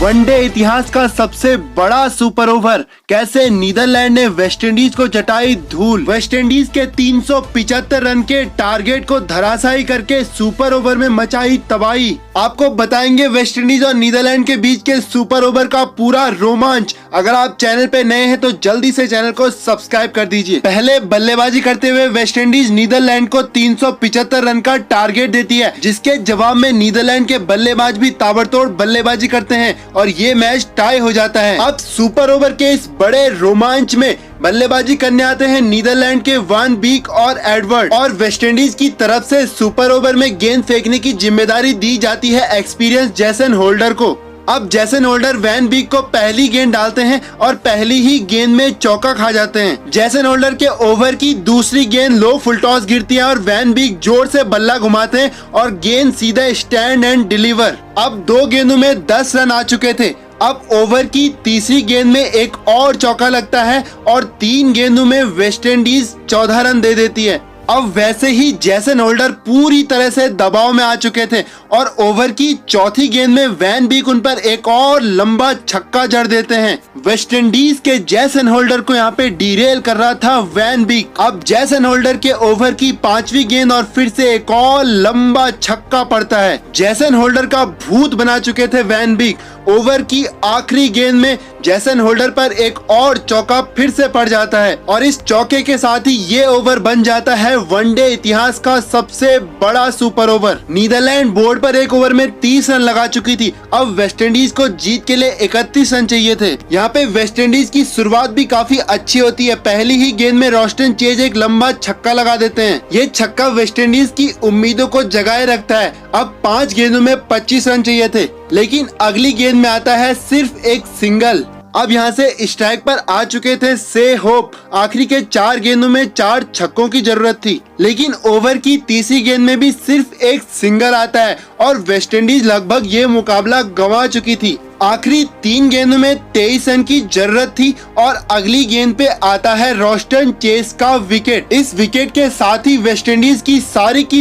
One day इतिहास का सबसे बड़ा सुपर ओवर, कैसे नीदरलैंड ने वेस्टइंडीज को चटाई धूल। वेस्टइंडीज के 375 रन के टारगेट को धराशायी करके सुपर ओवर में मचाई तबाही। आपको बताएंगे वेस्टइंडीज और नीदरलैंड के बीच के सुपर ओवर का पूरा रोमांच। अगर आप चैनल पे नए हैं तो जल्दी से चैनल को सब्सक्राइब कर दीजिए। पहले बल्लेबाजी करते हुए वेस्टइंडीज नीदरलैंड को 375 रन का टारगेट देती है, जिसके जवाब में नीदरलैंड के बल्लेबाज भी ताबड़तोड़ बल्लेबाजी करते हैं और ये मैच टाई हो जाता है। अब सुपर ओवर के इस बड़े रोमांच में बल्लेबाजी करने आते हैं नीदरलैंड के वान बीक और एडवर्ड, और वेस्टइंडीज की तरफ से सुपर ओवर में गेंद फेंकने की जिम्मेदारी दी जाती है एक्सपीरियंस जैसन होल्डर को। अब जैसन होल्डर वैन बीक को पहली गेंद डालते हैं और पहली ही गेंद में चौका खा जाते हैं। जैसन होल्डर के ओवर की दूसरी गेंद लो फुल टॉस गिरती है और वैन बीक जोर से बल्ला घुमाते हैं और गेंद सीधा स्टैंड एंड डिलीवर। अब 2 गेंदों में 10 रन आ चुके थे। अब ओवर की तीसरी गेंद में एक और चौका लगता है और 3 गेंदों में वेस्टइंडीज 14 रन दे देती है। अब वैसे ही जैसन होल्डर पूरी तरह से दबाव में आ चुके थे और ओवर की चौथी गेंद में वैन बीक उन पर एक और लंबा छक्का जड़ देते हैं। वेस्टइंडीज के जैसन होल्डर को यहाँ पे डीरेल कर रहा था वैन बीक। अब जैसन होल्डर के ओवर की 5वीं गेंद और फिर से एक और लंबा छक्का पड़ता है। जैसन होल्डर का भूत बना चुके थे वैन बीक। ओवर की आखिरी गेंद में जैसन होल्डर पर एक और चौका फिर से पड़ जाता है और इस चौके के साथ ही ये ओवर बन जाता है वनडे इतिहास का सबसे बड़ा सुपर ओवर। नीदरलैंड बोर्ड पर एक ओवर में 30 रन लगा चुकी थी। अब वेस्टइंडीज को जीत के लिए 31 रन चाहिए थे। यहाँ पे वेस्टइंडीज की शुरुआत भी काफी अच्छी होती है। पहली ही गेंद में रोस्टन चेज एक लंबा छक्का लगा देते हैं। ये छक्का वेस्टइंडीज की उम्मीदों को जगाए रखता है। अब 5 गेंदों में 25 रन चाहिए थे, लेकिन अगली गेंद में आता है सिर्फ एक सिंगल। अब यहाँ से स्ट्राइक पर आ चुके थे से होप। आखिरी के 4 गेंदों में 4 छक्कों की जरूरत थी, लेकिन ओवर की तीसरी गेंद में भी सिर्फ एक सिंगल आता है और वेस्टइंडीज लगभग ये मुकाबला गंवा चुकी थी। आखिरी 3 गेंदों में 23 रन की जरूरत थी और अगली गेंद पे आता है रोस्टन चेज का विकेट। इस विकेट के साथ ही वेस्टइंडीज की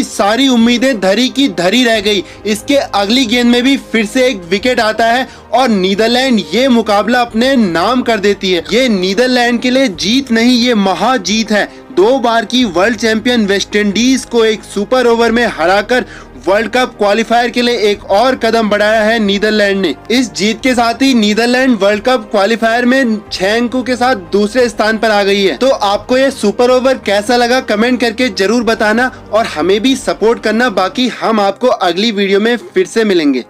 सारी उम्मीदें धरी की धरी रह गई। इसके अगली गेंद में भी फिर से एक विकेट आता है और नीदरलैंड ये मुकाबला अपने नाम कर देती है। ये नीदरलैंड के लिए जीत नहीं, ये महा जीत है। 2 बार की वर्ल्ड चैंपियन वेस्टइंडीज को एक सुपर ओवर में हराकर वर्ल्ड कप क्वालिफायर के लिए एक और कदम बढ़ाया है नीदरलैंड ने। इस जीत के साथ ही नीदरलैंड वर्ल्ड कप क्वालिफायर में 6 अंकों के साथ दूसरे स्थान पर आ गई है। तो आपको ये सुपर ओवर कैसा लगा कमेंट करके जरूर बताना और हमें भी सपोर्ट करना। बाकी हम आपको अगली वीडियो में फिर से मिलेंगे।